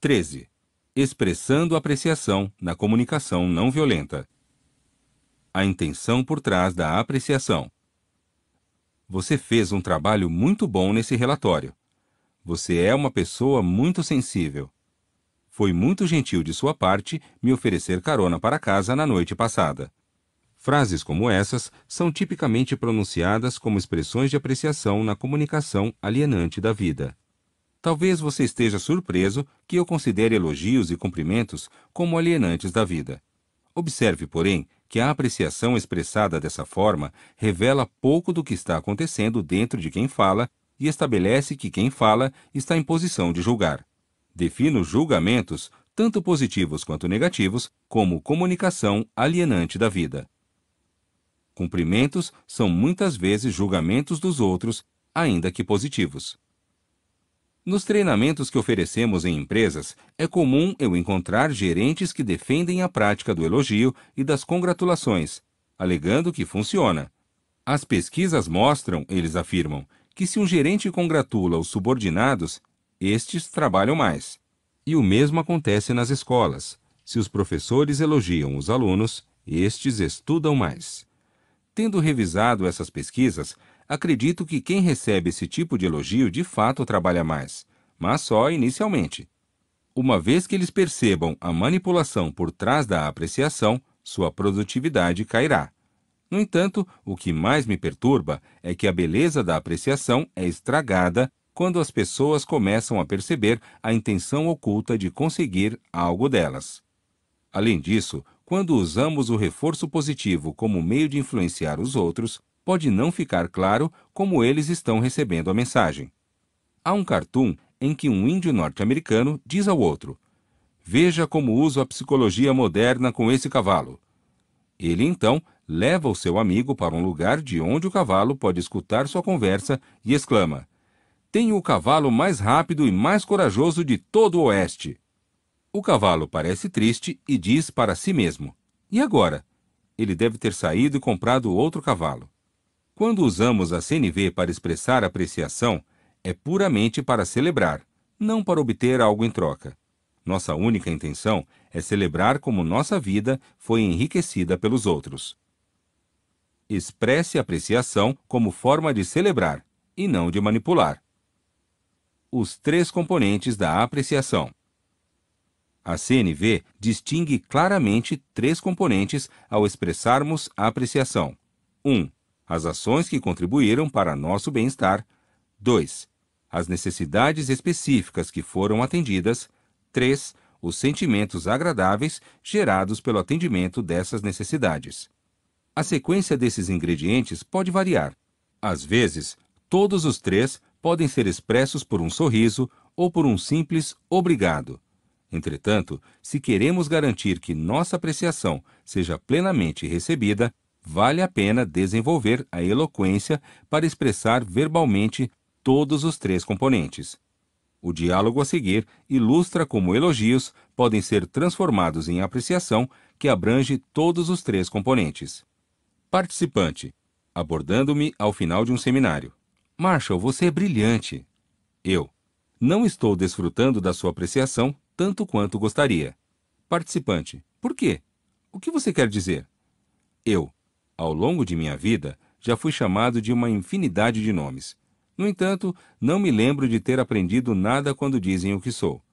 13. Expressando apreciação na comunicação não violenta. A intenção por trás da apreciação. Você fez um trabalho muito bom nesse relatório. Você é uma pessoa muito sensível. Foi muito gentil de sua parte me oferecer carona para casa na noite passada. Frases como essas são tipicamente pronunciadas como expressões de apreciação na comunicação alienante da vida. Talvez você esteja surpreso que eu considere elogios e cumprimentos como alienantes da vida. Observe, porém, que a apreciação expressada dessa forma revela pouco do que está acontecendo dentro de quem fala e estabelece que quem fala está em posição de julgar. Defino julgamentos, tanto positivos quanto negativos, como comunicação alienante da vida. Cumprimentos são muitas vezes julgamentos dos outros, ainda que positivos. Nos treinamentos que oferecemos em empresas, é comum eu encontrar gerentes que defendem a prática do elogio e das congratulações, alegando que funciona. As pesquisas mostram, eles afirmam, que se um gerente congratula os subordinados, estes trabalham mais. E o mesmo acontece nas escolas. Se os professores elogiam os alunos, estes estudam mais. Tendo revisado essas pesquisas, acredito que quem recebe esse tipo de elogio de fato trabalha mais, mas só inicialmente. Uma vez que eles percebam a manipulação por trás da apreciação, sua produtividade cairá. No entanto, o que mais me perturba é que a beleza da apreciação é estragada quando as pessoas começam a perceber a intenção oculta de conseguir algo delas. Além disso, quando usamos o reforço positivo como meio de influenciar os outros, pode não ficar claro como eles estão recebendo a mensagem. Há um cartoon em que um índio norte-americano diz ao outro: "Veja como uso a psicologia moderna com esse cavalo." Ele então leva o seu amigo para um lugar de onde o cavalo pode escutar sua conversa e exclama: "Tenho o cavalo mais rápido e mais corajoso de todo o Oeste." O cavalo parece triste e diz para si mesmo: "E agora?" Ele deve ter saído e comprado outro cavalo. Quando usamos a CNV para expressar apreciação, é puramente para celebrar, não para obter algo em troca. Nossa única intenção é celebrar como nossa vida foi enriquecida pelos outros. Expresse apreciação como forma de celebrar, e não de manipular. Os 3 componentes da apreciação. A CNV distingue claramente 3 componentes ao expressarmos a apreciação. 1. As ações que contribuíram para nosso bem-estar. 2. As necessidades específicas que foram atendidas. 3. Os sentimentos agradáveis gerados pelo atendimento dessas necessidades. A sequência desses ingredientes pode variar. Às vezes, todos os 3 podem ser expressos por um sorriso ou por um simples obrigado. Entretanto, se queremos garantir que nossa apreciação seja plenamente recebida, vale a pena desenvolver a eloquência para expressar verbalmente todos os 3 componentes. O diálogo a seguir ilustra como elogios podem ser transformados em apreciação que abrange todos os 3 componentes. Participante, abordando-me ao final de um seminário: "Marshall, você é brilhante." Eu: "Não estou desfrutando da sua apreciação tanto quanto gostaria." Participante: "Por quê? O que você quer dizer?" Eu: "Ao longo de minha vida, já fui chamado de uma infinidade de nomes. No entanto, não me lembro de ter aprendido nada quando dizem o que sou.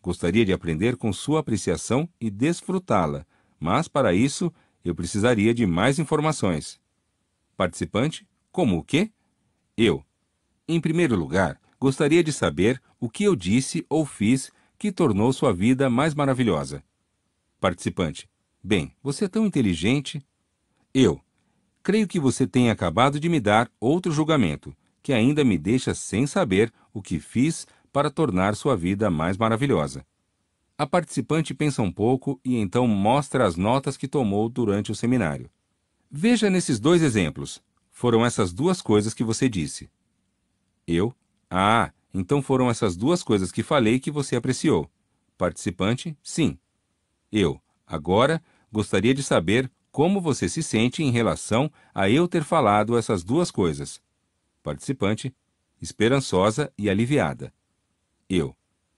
Gostaria de aprender com sua apreciação e desfrutá-la, mas para isso eu precisaria de mais informações." Participante: "Como o quê?" Eu: "Em primeiro lugar, gostaria de saber o que eu disse ou fiz que tornou sua vida mais maravilhosa." Participante: "Bem, você é tão inteligente." Eu: "Creio que você tenha acabado de me dar outro julgamento, que ainda me deixa sem saber o que fiz para tornar sua vida mais maravilhosa." A participante pensa um pouco e então mostra as notas que tomou durante o seminário. "Veja nesses 2 exemplos. Foram essas 2 coisas que você disse." Eu: "Ah, então foram essas 2 coisas que falei que você apreciou." Participante: "Sim." Eu: "Agora, gostaria de saber como você se sente em relação a eu ter falado essas 2 coisas." Participante: "Esperançosa e aliviada." Eu: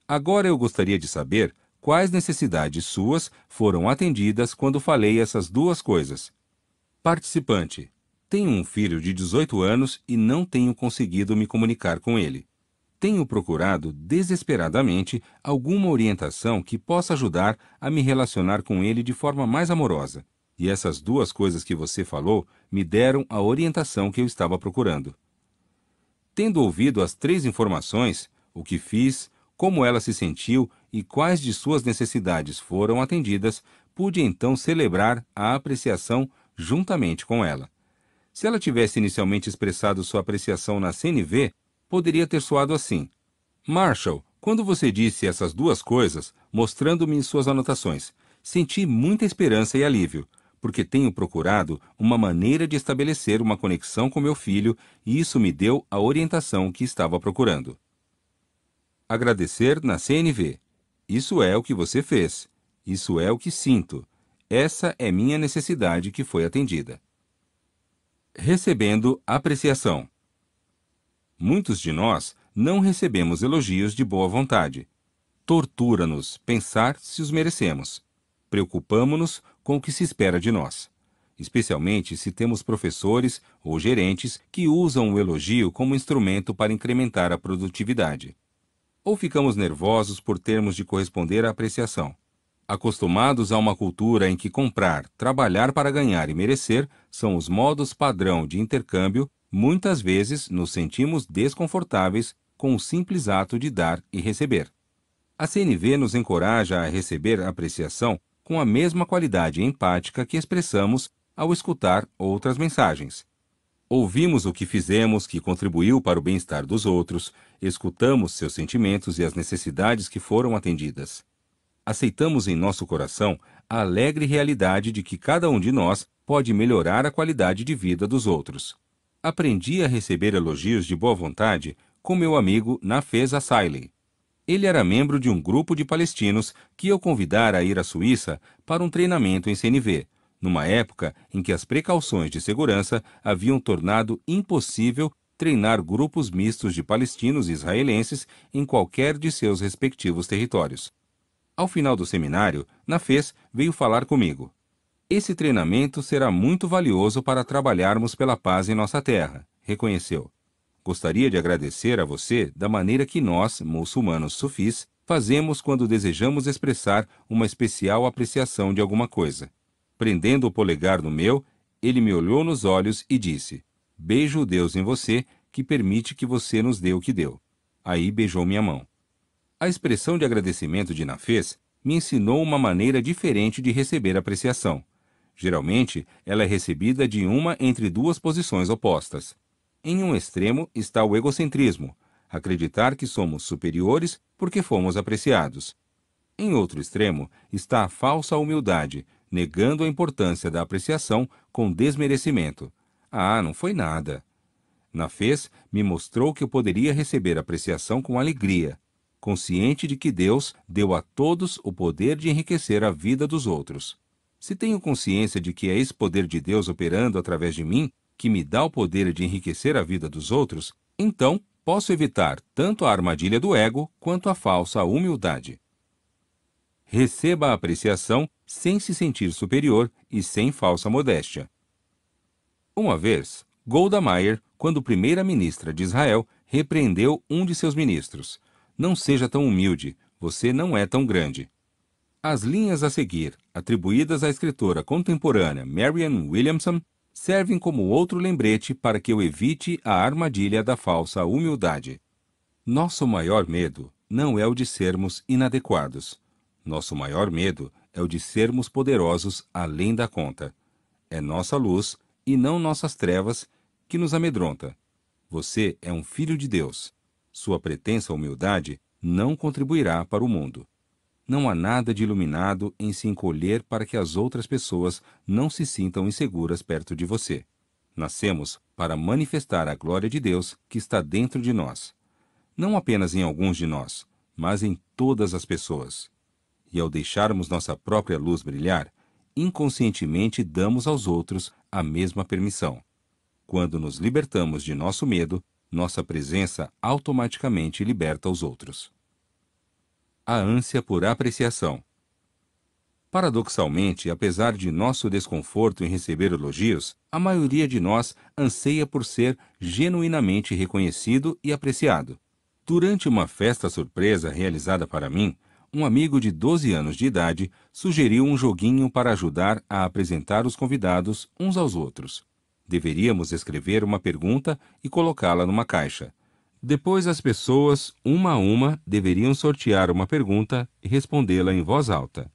Agora eu gostaria de saber quais necessidades suas foram atendidas quando falei essas duas coisas. Participante: tenho um filho de 18 anos e não tenho conseguido me comunicar com ele. Tenho procurado desesperadamente alguma orientação que possa ajudar a me relacionar com ele de forma mais amorosa. E essas duas coisas que você falou me deram a orientação que eu estava procurando. Tendo ouvido as 3 informações, o que fiz, como ela se sentiu e quais de suas necessidades foram atendidas, pude então celebrar a apreciação juntamente com ela. Se ela tivesse inicialmente expressado sua apreciação na CNV, poderia ter soado assim: Marshall, quando você disse essas duas coisas, mostrando-me suas anotações, senti muita esperança e alívio, porque tenho procurado uma maneira de estabelecer uma conexão com meu filho e isso me deu a orientação que estava procurando. Agradecer na CNV. Isso é o que você fez. Isso é o que sinto. Essa é minha necessidade que foi atendida. Recebendo apreciação. Muitos de nós não recebemos elogios de boa vontade. Tortura-nos pensar se os merecemos. Preocupamo-nos com o que se espera de nós, especialmente se temos professores ou gerentes que usam o elogio como instrumento para incrementar a produtividade. Ou ficamos nervosos por termos de corresponder à apreciação. Acostumados a uma cultura em que comprar, trabalhar para ganhar e merecer são os modos padrão de intercâmbio, muitas vezes nos sentimos desconfortáveis com o simples ato de dar e receber. A CNV nos encoraja a receber apreciação com a mesma qualidade empática que expressamos ao escutar outras mensagens. Ouvimos o que fizemos que contribuiu para o bem-estar dos outros, escutamos seus sentimentos e as necessidades que foram atendidas. Aceitamos em nosso coração a alegre realidade de que cada um de nós pode melhorar a qualidade de vida dos outros. Aprendi a receber elogios de boa vontade com meu amigo Nafez Assailey. Ele era membro de um grupo de palestinos que eu convidara a ir à Suíça para um treinamento em CNV, numa época em que as precauções de segurança haviam tornado impossível treinar grupos mistos de palestinos e israelenses em qualquer de seus respectivos territórios. Ao final do seminário, Nafez veio falar comigo. Esse treinamento será muito valioso para trabalharmos pela paz em nossa terra, reconheceu. Gostaria de agradecer a você da maneira que nós, muçulmanos sufis, fazemos quando desejamos expressar uma especial apreciação de alguma coisa. Prendendo o polegar no meu, ele me olhou nos olhos e disse: Beijo o Deus em você, que permite que você nos dê o que deu. Aí beijou minha mão. A expressão de agradecimento de Nafez me ensinou uma maneira diferente de receber apreciação. Geralmente, ela é recebida de uma entre duas posições opostas. Em um extremo está o egocentrismo, acreditar que somos superiores porque fomos apreciados. Em outro extremo está a falsa humildade, negando a importância da apreciação com desmerecimento. Ah, não foi nada. Nafez me mostrou que eu poderia receber apreciação com alegria, consciente de que Deus deu a todos o poder de enriquecer a vida dos outros. Se tenho consciência de que é esse poder de Deus operando através de mim que me dá o poder de enriquecer a vida dos outros, então posso evitar tanto a armadilha do ego quanto a falsa humildade. Receba a apreciação sem se sentir superior e sem falsa modéstia. Uma vez, Golda Meir, quando primeira-ministra de Israel, repreendeu um de seus ministros. Não seja tão humilde, você não é tão grande. As linhas a seguir, atribuídas à escritora contemporânea Marianne Williamson, servem como outro lembrete para que eu evite a armadilha da falsa humildade. Nosso maior medo não é o de sermos inadequados. Nosso maior medo é o de sermos poderosos além da conta. É nossa luz, e não nossas trevas, que nos amedronta. Você é um filho de Deus. Sua pretensa humildade não contribuirá para o mundo. Não há nada de iluminado em se encolher para que as outras pessoas não se sintam inseguras perto de você. Nascemos para manifestar a glória de Deus que está dentro de nós. Não apenas em alguns de nós, mas em todas as pessoas. E ao deixarmos nossa própria luz brilhar, inconscientemente damos aos outros a mesma permissão. Quando nos libertamos de nosso medo, nossa presença automaticamente liberta os outros. A ânsia por apreciação. Paradoxalmente, apesar de nosso desconforto em receber elogios, a maioria de nós anseia por ser genuinamente reconhecido e apreciado. Durante uma festa surpresa realizada para mim, um amigo de 12 anos de idade sugeriu um joguinho para ajudar a apresentar os convidados uns aos outros. Deveríamos escrever uma pergunta e colocá-la numa caixa. Depois, as pessoas, uma a uma, deveriam sortear uma pergunta e respondê-la em voz alta.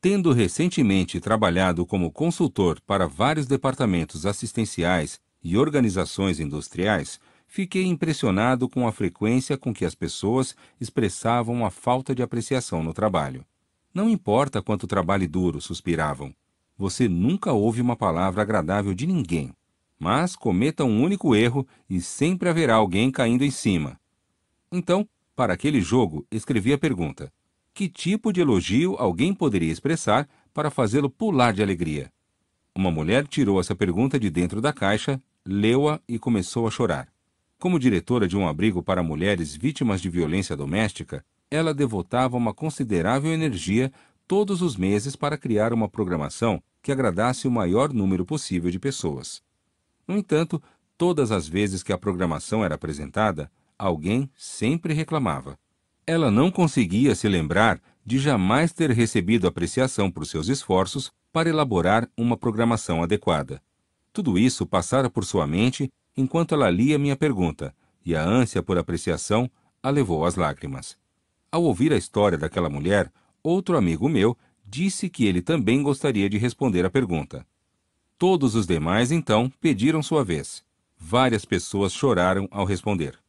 Tendo recentemente trabalhado como consultor para vários departamentos assistenciais e organizações industriais, fiquei impressionado com a frequência com que as pessoas expressavam a falta de apreciação no trabalho. Não importa quanto trabalhe duro, suspiravam. Você nunca ouve uma palavra agradável de ninguém. Mas cometa um único erro e sempre haverá alguém caindo em cima. Então, para aquele jogo, escrevi a pergunta: que tipo de elogio alguém poderia expressar para fazê-lo pular de alegria? Uma mulher tirou essa pergunta de dentro da caixa, leu-a e começou a chorar. Como diretora de um abrigo para mulheres vítimas de violência doméstica, ela devotava uma considerável energia todos os meses para criar uma programação que agradasse o maior número possível de pessoas. No entanto, todas as vezes que a programação era apresentada, alguém sempre reclamava. Ela não conseguia se lembrar de jamais ter recebido apreciação por seus esforços para elaborar uma programação adequada. Tudo isso passara por sua mente enquanto ela lia minha pergunta, e a ânsia por apreciação a levou às lágrimas. Ao ouvir a história daquela mulher, outro amigo meu disse que ele também gostaria de responder a pergunta. Todos os demais, então, pediram sua vez. Várias pessoas choraram ao responder.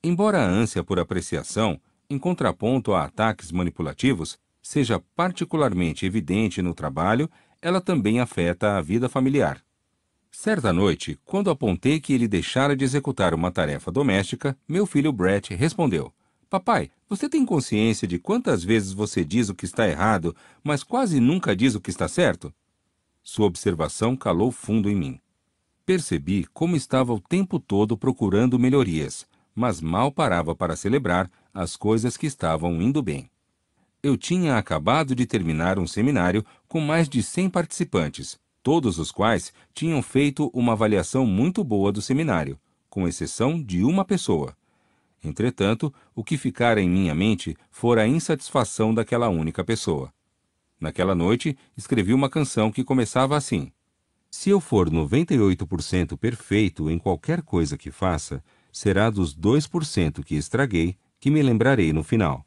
Embora a ânsia por apreciação, em contraponto a ataques manipulativos, seja particularmente evidente no trabalho, ela também afeta a vida familiar. Certa noite, quando apontei que ele deixara de executar uma tarefa doméstica, meu filho Brett respondeu: Papai, você tem consciência de quantas vezes você diz o que está errado, mas quase nunca diz o que está certo? Sua observação calou fundo em mim. Percebi como estava o tempo todo procurando melhorias, mas mal parava para celebrar as coisas que estavam indo bem. Eu tinha acabado de terminar um seminário com mais de 100 participantes, todos os quais tinham feito uma avaliação muito boa do seminário, com exceção de uma pessoa. Entretanto, o que ficara em minha mente fora a insatisfação daquela única pessoa. Naquela noite, escrevi uma canção que começava assim: Se eu for 98% perfeito em qualquer coisa que faça, será dos 2% que estraguei que me lembrarei no final.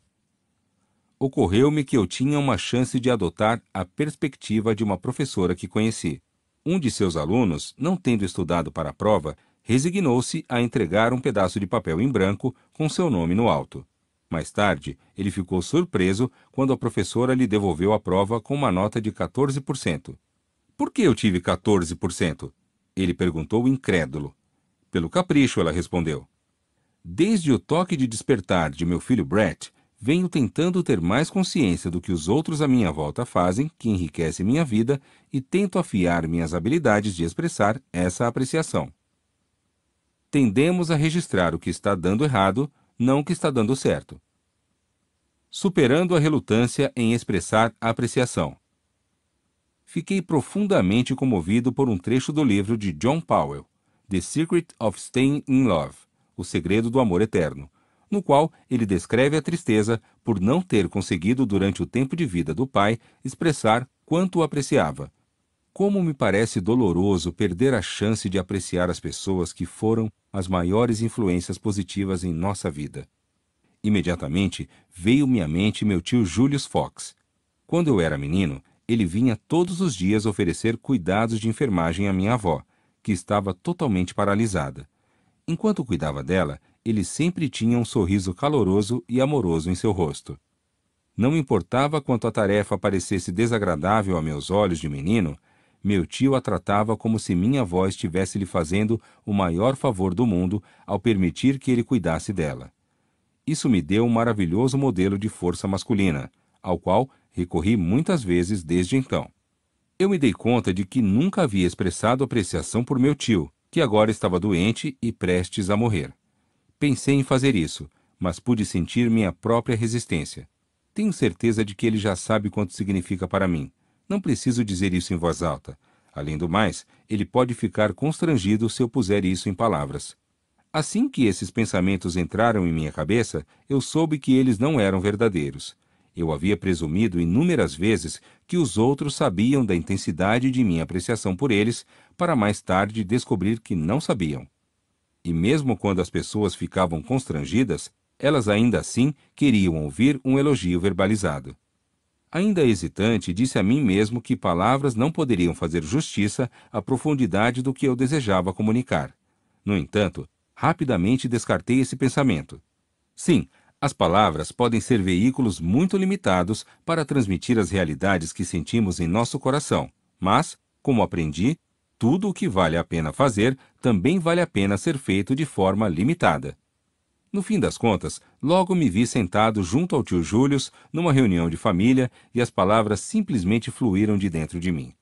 Ocorreu-me que eu tinha uma chance de adotar a perspectiva de uma professora que conheci. Um de seus alunos, não tendo estudado para a prova, resignou-se a entregar um pedaço de papel em branco com seu nome no alto. Mais tarde, ele ficou surpreso quando a professora lhe devolveu a prova com uma nota de 14%. Por que eu tive 14%? Ele perguntou incrédulo. Pelo capricho, ela respondeu. Desde o toque de despertar de meu filho Brett, venho tentando ter mais consciência do que os outros à minha volta fazem, que enriquece minha vida, e tento afiar minhas habilidades de expressar essa apreciação. Tendemos a registrar o que está dando errado, não o que está dando certo. Superando a relutância em expressar a apreciação. Fiquei profundamente comovido por um trecho do livro de John Powell, The Secret of Staying in Love, O Segredo do Amor Eterno, no qual ele descreve a tristeza por não ter conseguido durante o tempo de vida do pai expressar quanto o apreciava. Como me parece doloroso perder a chance de apreciar as pessoas que foram as maiores influências positivas em nossa vida. Imediatamente veio-me à mente meu tio Julius Fox. Quando eu era menino, ele vinha todos os dias oferecer cuidados de enfermagem à minha avó, que estava totalmente paralisada. Enquanto cuidava dela, ele sempre tinha um sorriso caloroso e amoroso em seu rosto. Não importava quanto a tarefa parecesse desagradável a meus olhos de menino, meu tio a tratava como se minha avó estivesse lhe fazendo o maior favor do mundo ao permitir que ele cuidasse dela. Isso me deu um maravilhoso modelo de força masculina, ao qual recorri muitas vezes desde então. Eu me dei conta de que nunca havia expressado apreciação por meu tio, que agora estava doente e prestes a morrer. Pensei em fazer isso, mas pude sentir minha própria resistência. Tenho certeza de que ele já sabe quanto significa para mim. Não preciso dizer isso em voz alta. Além do mais, ele pode ficar constrangido se eu puser isso em palavras. Assim que esses pensamentos entraram em minha cabeça, eu soube que eles não eram verdadeiros. Eu havia presumido inúmeras vezes que os outros sabiam da intensidade de minha apreciação por eles, para mais tarde descobrir que não sabiam. E mesmo quando as pessoas ficavam constrangidas, elas ainda assim queriam ouvir um elogio verbalizado. Ainda hesitante, disse a mim mesmo que palavras não poderiam fazer justiça à profundidade do que eu desejava comunicar. No entanto, rapidamente descartei esse pensamento. Sim, as palavras podem ser veículos muito limitados para transmitir as realidades que sentimos em nosso coração, mas, como aprendi, tudo o que vale a pena fazer também vale a pena ser feito de forma limitada. No fim das contas, logo me vi sentado junto ao tio Július, numa reunião de família, e as palavras simplesmente fluíram de dentro de mim.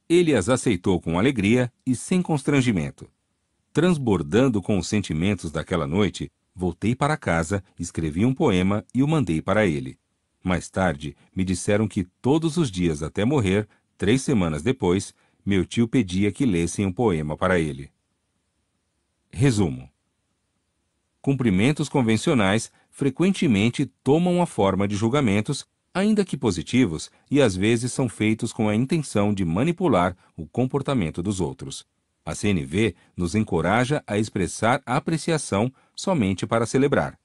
Ele as aceitou com alegria e sem constrangimento. Transbordando com os sentimentos daquela noite, voltei para casa, escrevi um poema e o mandei para ele. Mais tarde, me disseram que todos os dias até morrer, 3 semanas depois, meu tio pedia que lessem um poema para ele. Resumo. Cumprimentos convencionais frequentemente tomam a forma de julgamentos, ainda que positivos, e às vezes são feitos com a intenção de manipular o comportamento dos outros. A CNV nos encoraja a expressar apreciação somente para celebrar.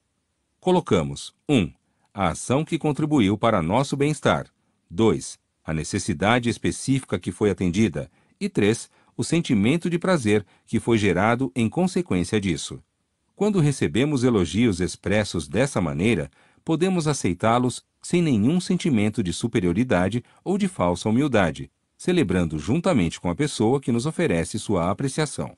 Colocamos 1. A ação que contribuiu para nosso bem-estar. 2. A necessidade específica que foi atendida. E 3. O sentimento de prazer que foi gerado em consequência disso. Quando recebemos elogios expressos dessa maneira, podemos aceitá-los sem nenhum sentimento de superioridade ou de falsa humildade, celebrando juntamente com a pessoa que nos oferece sua apreciação.